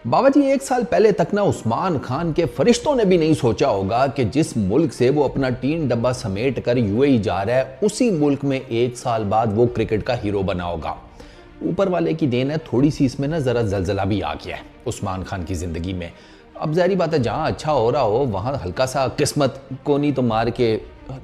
बाबा जी, एक साल पहले तक ना उस्मान खान के फरिश्तों ने भी नहीं सोचा होगा कि जिस मुल्क से वो अपना टीन डब्बा समेट कर यूएई जा रहा है, उसी मुल्क में एक साल बाद वो क्रिकेट का हीरो बना होगा। ऊपर वाले की देन है, थोड़ी सी इसमें ना जरा जलजला भी आ गया है उस्मान खान की जिंदगी में। अब जाहिर बात है, जहाँ अच्छा हो रहा हो वहाँ हल्का सा किस्मत को नहीं तो मार के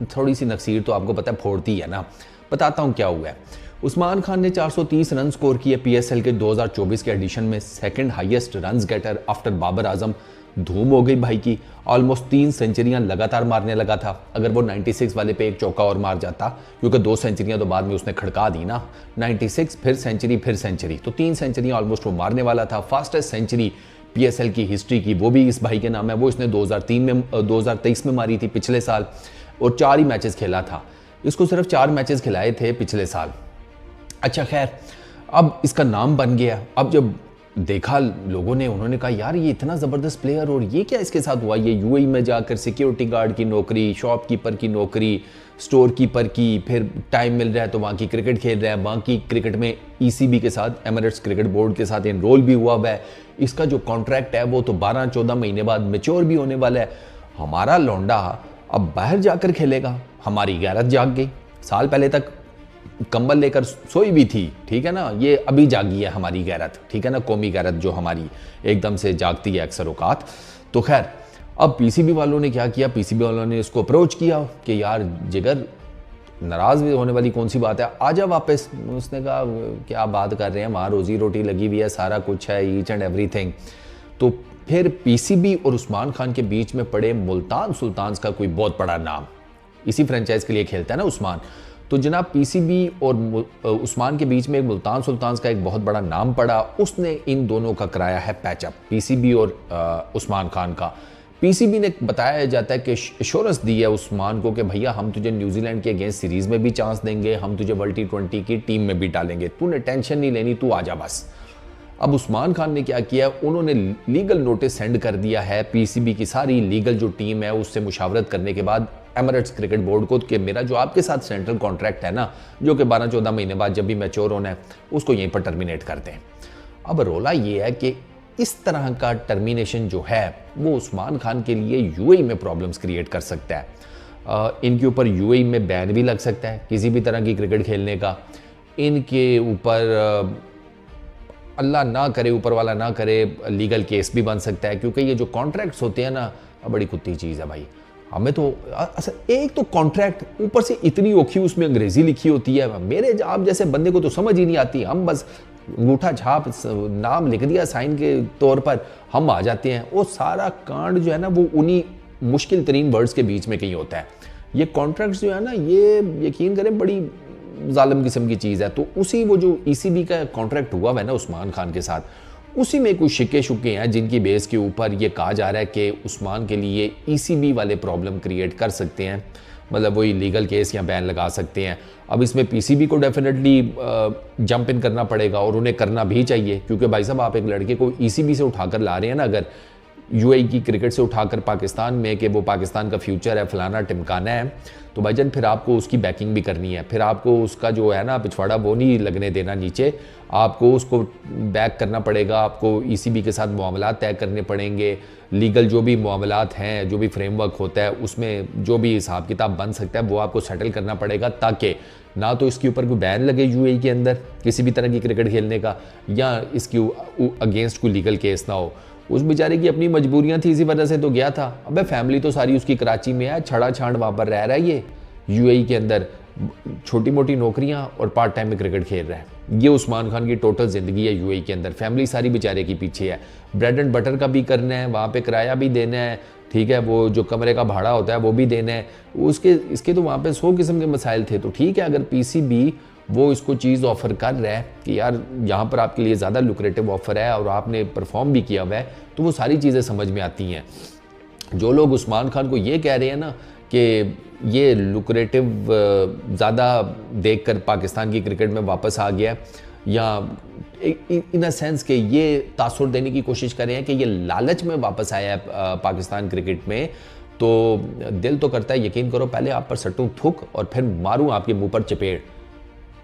थोड़ी सी नक्सीर तो आपको पता है फोड़ती है ना। बताता हूँ क्या हुआ है। उस्मान खान ने 430 रन स्कोर किए पीएसएल के 2024 के एडिशन में, second highest runs getter after Babar Azam. धूम हो गई भाई की, ऑलमोस्ट 3 सेंचुरियां लगातार मारने लगा था। अगर वो 96 वाले पे एक चौका और मार जाता, क्योंकि 2 सेंचुरियां तो बाद में उसने खड़का दी ना, 96 फिर सेंचुरी, तो 3 सेंचुरियां ऑलमोस्ट वो मारने वाला था। फास्टेस्ट सेंचुरी पीएसएल की हिस्ट्री की वो भी इस भाई के नाम है। वो इसने 2023 में मारी थी पिछले साल, और 4 ही मैचेस खेला था। इसको सिर्फ 4 मैचेस खिलाए थे पिछले साल। अच्छा खैर, अब इसका नाम बन गया। अब जब देखा लोगों ने, उन्होंने कहा यार ये इतना ज़बरदस्त प्लेयर, और ये क्या इसके साथ हुआ। ये यूएई में जाकर सिक्योरिटी गार्ड की नौकरी, शॉपकीपर की नौकरी, स्टोर कीपर की, फिर टाइम मिल रहा है तो वहाँ की क्रिकेट खेल रहा है। वहाँ की क्रिकेट में ईसीबी के साथ, एमिरेट्स क्रिकेट बोर्ड के साथ एनरोल भी हुआ है। इसका जो कॉन्ट्रैक्ट है वो तो 12-14 महीने बाद मैच्योर भी होने वाला है। हमारा लौंडा अब बाहर जाकर खेलेगा। हमारी गैरत जाग गई। साल पहले तक कंबल लेकर सोई भी थी, ठीक है ना, ये अभी जागी है हमारी गैरत, ठीक है ना, कौमी गैरत जो हमारी एकदम से जागती है अक्सर औकात। तो खैर, अब पीसीबी वालों ने क्या किया, पीसीबी वालों ने इसको अप्रोच किया कि यार जिगर, नाराज होने वाली कौन सी बात है, आजा वापस। उसने कहा क्या बात कर रहे हैं, वहाँ रोजी रोटी लगी हुई है, सारा कुछ है, ईच एंड एवरीथिंग। तो फिर पीसीबी और उस्मान खान के बीच में पड़े मुल्तान सुल्तान्स का कोई बहुत बड़ा नाम, इसी फ्रेंचाइज के लिए खेलता है ना उस्मान। तो जनाब पीसीबी और उस्मान के बीच में एक मुल्तान सुल्तान्स का एक बहुत बड़ा नाम पड़ा। उसने इन दोनों का कराया है पैचअप, पीसीबी और उस्मान खान का। पीसीबी ने बताया जाता है कि एश्योरेंस दी है उस्मान को कि भैया हम तुझे न्यूजीलैंड के अगेंस्ट सीरीज़ में भी चांस देंगे, हम तुझे वर्ल्ड T20 की टीम में भी डालेंगे, तूने टेंशन नहीं लेनी, तू आजा बस। अब उस्मान खान ने क्या किया, उन्होंने लीगल नोटिस सेंड कर दिया है पीसीबी की सारी लीगल जो टीम है उससे मुशावरत करने के बाद एमिरेट्स क्रिकेट बोर्ड को, कि मेरा जो आपके साथ सेंट्रल कॉन्ट्रैक्ट है ना, जो कि 12-14 महीने बाद जब भी मैच्योर होना है, उसको यहीं पर टर्मिनेट कर दें। अब रोला ये है कि इस तरह का टर्मिनेशन जो है वो उस्मान खान के लिए यूएई में प्रॉब्लम्स क्रिएट कर सकता है। इनके ऊपर यूएई में बैन भी लग सकता है किसी भी तरह की क्रिकेट खेलने का। इनके ऊपर अल्लाह ना करे, ऊपर वाला ना करे, लीगल केस भी बन सकता है, क्योंकि ये जो कॉन्ट्रैक्ट्स होते हैं ना, बड़ी कुत्ती चीज़ है भाई। हमें तो असल एक तो कॉन्ट्रैक्ट, ऊपर से इतनी औखी उसमें अंग्रेजी लिखी होती है, मेरे आप जैसे बंदे को तो समझ ही नहीं आती। हम बस अंगूठा छाप नाम लिख दिया साइन के तौर पर, हम आ जाते हैं। वो सारा कांड जो है ना वो उन्हीं मुश्किल तरीन वर्ड्स के बीच में कहीं होता है। ये कॉन्ट्रैक्ट्स जो है ना, ये यकीन करें बड़ी जालिम किस्म की चीज़ है। तो उसी वो जो ईसीबी का कॉन्ट्रैक्ट हुआ है ना उस्मान खान के साथ, उसी में कुछ शिक्के शुक्के हैं जिनकी बेस के ऊपर ये कहा जा रहा है कि उस्मान के लिए ईसीबी वाले प्रॉब्लम क्रिएट कर सकते हैं, मतलब वही लीगल केस या बैन लगा सकते हैं। अब इसमें पीसीबी को डेफिनेटली जंप इन करना पड़ेगा, और उन्हें करना भी चाहिए, क्योंकि भाई साहब आप एक लड़के को ईसीबी से उठाकर ला रहे हैं ना, अगर यूएई की क्रिकेट से उठाकर पाकिस्तान में कि वो पाकिस्तान का फ्यूचर है, फलाना टिमकाना है, तो भाईजान फिर आपको उसकी बैकिंग भी करनी है। फिर आपको उसका जो है ना पिछवाड़ा वो नहीं लगने देना नीचे, आपको उसको बैक करना पड़ेगा। आपको ईसीबी के साथ मामलात तय करने पड़ेंगे, लीगल जो भी मामलात हैं, जो भी फ्रेमवर्क होता है उसमें जो भी हिसाब किताब बन सकता है वो आपको सेटल करना पड़ेगा, ताकि ना तो इसके ऊपर कोई बैन लगे यूएई के अंदर किसी भी तरह की क्रिकेट खेलने का, या इसके अगेंस्ट कोई लीगल केस ना हो। उस बेचारे की अपनी मजबूरियां थी, इसी वजह से तो गया था। अबे फैमिली तो सारी उसकी कराची में है, छड़ा छांड वहाँ पर रह रहा है ये यूएई के अंदर, छोटी मोटी नौकरियां और पार्ट टाइम में क्रिकेट खेल रहा है। ये उस्मान खान की टोटल ज़िंदगी है यूएई के अंदर। फैमिली सारी बेचारे की पीछे है, ब्रेड एंड बटर का भी करना है, वहाँ पे किराया भी देना है, ठीक है, वो जो कमरे का भाड़ा होता है वो भी देना है, उसके इसके तो वहाँ पे 100 किस्म के मसाइल थे। तो ठीक है, अगर पीसीबी वो इसको चीज़ ऑफ़र कर रहा है कि यार यहाँ पर आपके लिए ज़्यादा लुक्रेटिव ऑफ़र है और आपने परफॉर्म भी किया हुआ है, तो वो सारी चीज़ें समझ में आती हैं। जो लोग उस्मान खान को ये कह रहे हैं ना कि ये लुक्रेटिव ज़्यादा देखकर पाकिस्तान की क्रिकेट में वापस आ गया, या इन अ सेंस कि ये तासुर देने की कोशिश कर रहे हैं कि ये लालच में वापस आया है पाकिस्तान क्रिकेट में, तो दिल तो करता है यकीन करो पहले आप पर सट्टू थूक और फिर मारूं आपके मुंह पर चपेट।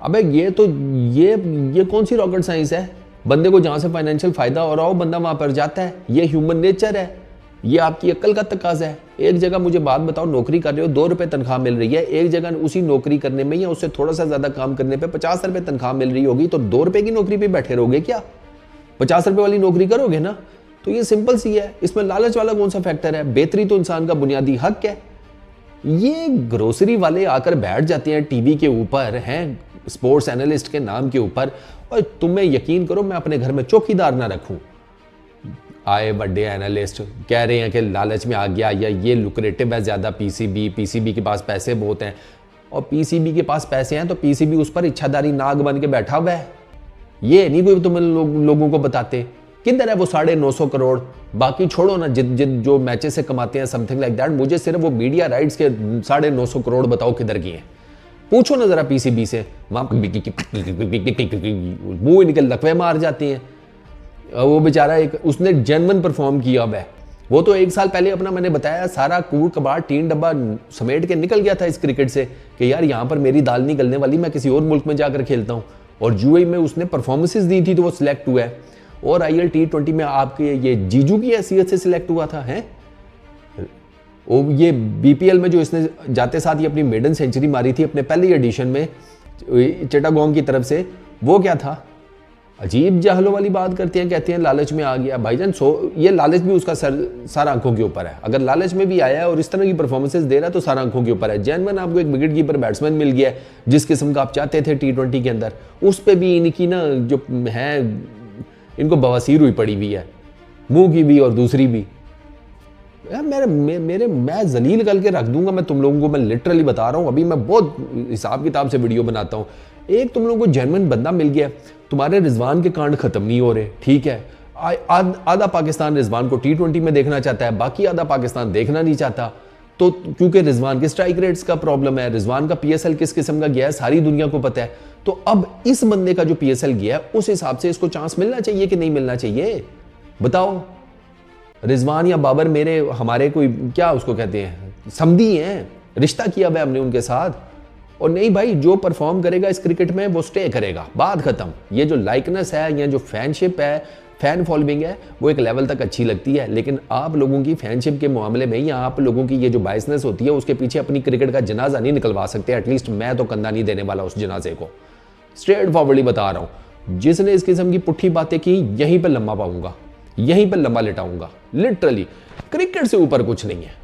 अबे ये कौन सी रॉकेट साइंस है बंदे को जहां से फाइनेंशियल फायदा हो रहा हो बंदा वहां पर जाता है। ये ह्यूमन नेचर है, ये आपकी अक्ल का तकाजा है। एक जगह मुझे बात बताओ, नौकरी कर रहे हो, 2 रुपए तनख्वाह मिल रही है, एक जगह उसी नौकरी करने में या उससे थोड़ा सा ज्यादा काम करने पे 50 रुपए तनख्वाह मिल रही होगी, तो 2 रुपए की नौकरी पे बैठे रहोगे क्या? 50 रुपए वाली नौकरी करोगे ना? तो ये सिंपल सी है, इसमें लालच वाला कौन सा फैक्टर है? बेहतरी तो इंसान का बुनियादी हक है। ये ग्रोसरी वाले आकर बैठ जाते हैं टीवी के ऊपर, हैं स्पोर्ट्स एनालिस्ट के नाम के ऊपर, और तुम्हें यकीन करो मैं अपने घर में चौकीदार ना रखूं। आए बड़े एनालिस्ट कह रहे हैं कि लालच में आ गया या ये लुक्रेटिव है ज़्यादा पीसीबी के पास पैसे बहुत हैं, और पीसीबी के पास पैसे हैं तो पीसीबी उस पर इच्छाधारी नाग बन के बैठा हुआ है। ये नहीं कोई तुम्हें लोगों को बताते किधर है वो 950 करोड़। बाकी छोड़ो ना, जिद जो मैचेस से कमाते हैं समथिंग लाइक दैट, मुझे सिर्फ वो मीडिया राइट्स के 950 करोड़ बताओ किधर गए हैं। पूछो ना जरा पीसीबी से, मुंह निकल लकवे मार जाती हैं। वो बेचारा एक उसने जेन्युइन परफॉर्म किया हुआ है। वो तो 1 साल पहले अपना मैंने बताया सारा कूड़ कबाड़ टीन डब्बा समेट के निकल गया था इस क्रिकेट से कि यार यहाँ पर मेरी दाल नहीं गलने वाली, मैं किसी और मुल्क में जाकर खेलता हूँ। और यूएई में उसने परफॉर्मेंसेज दी थी तो वो सिलेक्ट हुआ है, और आईएल T20 में आपके ये जीजू की हैसियत से सिलेक्ट हुआ था। हैं वो ये बीपीएल में जो इसने जाते साथ ही अपनी मेडन सेंचुरी मारी थी अपने पहले एडिशन में चिटागोंग की तरफ से, वो क्या था? अजीब जहलों वाली बात करते हैं, कहते हैं लालच में आ गया। भाईजान ये लालच भी उसका सारा आंखों के ऊपर है। अगर लालच में भी आया है और इस तरह की परफॉर्मेंसेज दे रहा है तो सारा आंखों के ऊपर है। जेन्युइन आपको एक विकेट कीपर बैट्समैन मिल गया है जिस किस्म का आप चाहते थे T20 के अंदर, उस पर भी इनकी ना जो है इनको बवासीर हुई पड़ी हुई है, मुंह की भी और दूसरी भी। मैं जलील करके रख दूंगा मैं तुम लोगों को, मैं लिटरली बता रहा हूँ। अभी मैं बहुत हिसाब किताब से वीडियो बनाता हूँ। एक तुम लोगों को जेन्युइन बंदा मिल गया, तुम्हारे रिजवान के कांड खत्म नहीं हो रहे, ठीक है। आधा पाकिस्तान रिजवान को T20 में देखना चाहता है, बाकी आधा पाकिस्तान देखना नहीं चाहता। तो क्योंकि रिजवान के स्ट्राइक रेट्स का प्रॉब्लम है, रिजवान का PSL किस किस्म का गया है सारी दुनिया को पता है। तो अब इस बंदे का जो PSL गया है उस हिसाब से इसको चांस मिलना चाहिए कि नहीं मिलना चाहिए? बताओ। रिजवान या बाबर मेरे हमारे कोई क्या उसको कहते हैं, समधी हैं, रिश्ता किया हुआ हमने उनके साथ। और नहीं भाई, जो परफॉर्म करेगा इस क्रिकेट में वो स्टे करेगा, बात खत्म। ये जो लाइकनेस है या जो फैनशिप है, फैन फॉलोइंग है, वो एक लेवल तक अच्छी लगती है, लेकिन आप लोगों की फैनशिप के मामले में या आप लोगों की ये जो बायसनेस होती है उसके पीछे अपनी क्रिकेट का जनाजा नहीं निकलवा सकते। एटलीस्ट मैं तो कंधा नहीं देने वाला उस जनाजे को, स्ट्रेट फॉरवर्डली बता रहा हूँ। जिसने इस किस्म की पुट्ठी बातें की यहीं पर लम्बा पाऊंगा, यहीं पर लंबा लिटाऊंगा। लिटरली क्रिकेट से ऊपर कुछ नहीं है।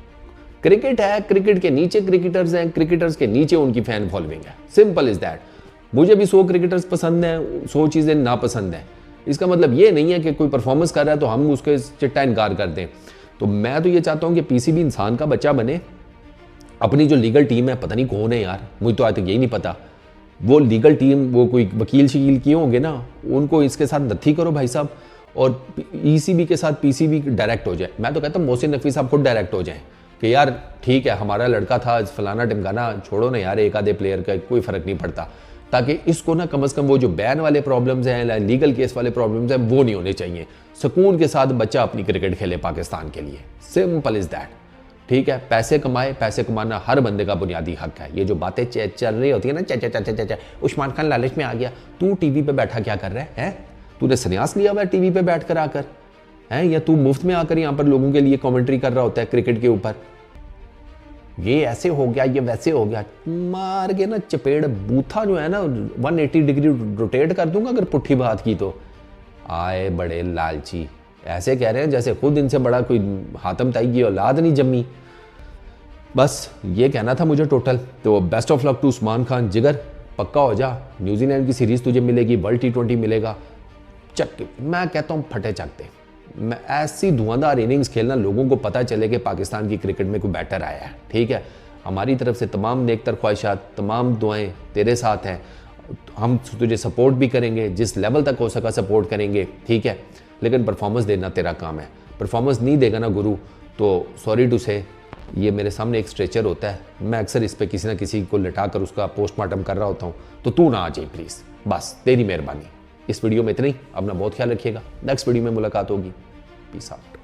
क्रिकेट है, क्रिकेट के नीचे क्रिकेटर्स हैं, क्रिकेटर्स के नीचे उनकी फैन फॉलोइंग है। Simple is that. मुझे भी 100 क्रिकेटर्स पसंद हैं, 100 चीज़ें नापसंद हैं। इसका मतलब ये नहीं है कि कोई परफॉर्मेंस कर रहा है तो हम उसके चिट्टा इनकार कर दें। तो मैं तो ये चाहता हूँ कि पीसीबी इंसान का बच्चा बने। अपनी जो लीगल टीम है, पता नहीं कौन है यार, मुझे तो आज तक यही नहीं पता। वो लीगल टीम, वो कोई वकील शकील किए होंगे ना, उनको इसके साथ नत्थी करो भाई साहब, और ईसीबी के साथ पीसीबी डायरेक्ट हो जाए। मैं तो कहता हूँ मोहसिन नकवी साहब खुद डायरेक्ट हो जाएं कि यार ठीक है, हमारा लड़का था फलाना टिमकाना, छोड़ो ना यार, एक आधे प्लेयर का कोई फर्क नहीं पड़ता, ताकि इसको ना कम से कम वो जो बैन वाले प्रॉब्लम्स हैं, लीगल केस वाले प्रॉब्लम्स हैं, वो नहीं होने चाहिए। सुकून के साथ बच्चा अपनी क्रिकेट खेले पाकिस्तान के लिए। Simple is that. ठीक है, पैसे कमाए, पैसे कमाना हर बंदे का बुनियादी हक है। ये जो बातें चल रही होती है ना, चा उस्मान खान लालच में आ गया, तू टीवी पे बैठा क्या कर रहा है? तूने संन्यास लिया हुआ है टीवी पे बैठ कर आकर, है, या तू मुफ्त में आकर यहाँ पर लोगों के लिए कमेंट्री कर रहा होता है क्रिकेट के ऊपर? ये ऐसे हो गया, ये वैसे हो गया, मार के ना चपेड़ बूथा जो है ना 180 डिग्री रोटेट कर दूंगा अगर पुट्ठी बात की तो। आए बड़े लालची, ऐसे कह रहे हैं जैसे खुद इनसे बड़ा कोई हातम ताई की औलाद नहीं जम्मी। बस ये कहना था मुझे टोटल। तो best of luck to Usman Khan, जिगर पक्का हो जा, न्यूजीलैंड की सीरीज तुझे मिलेगी, वर्ल्ड T20 मिलेगा। चक, मैं कहता हूँ फटे चकते। मैं ऐसी धुआंधार इनिंग्स खेलना, लोगों को पता चले कि पाकिस्तान की क्रिकेट में कोई बैटर आया है। ठीक है, हमारी तरफ से तमाम नेकतर ख्वाहिशात, तमाम दुआएं तेरे साथ हैं। हम तुझे सपोर्ट भी करेंगे, जिस लेवल तक हो सका सपोर्ट करेंगे, ठीक है, लेकिन परफॉर्मेंस देना तेरा काम है। परफॉर्मेंस नहीं देगा ना गुरु, तो सॉरी टू से, ये मेरे सामने एक स्ट्रेचर होता है, मैं अक्सर इस पर किसी ना किसी को लिटा कर उसका पोस्टमार्टम कर रहा होता हूँ, तो तू ना आ जाए प्लीज़, बस तेरी मेहरबानी। इस वीडियो में इतना ही। अपना बहुत ख्याल रखिएगा, नेक्स्ट वीडियो में मुलाकात होगी। Peace out.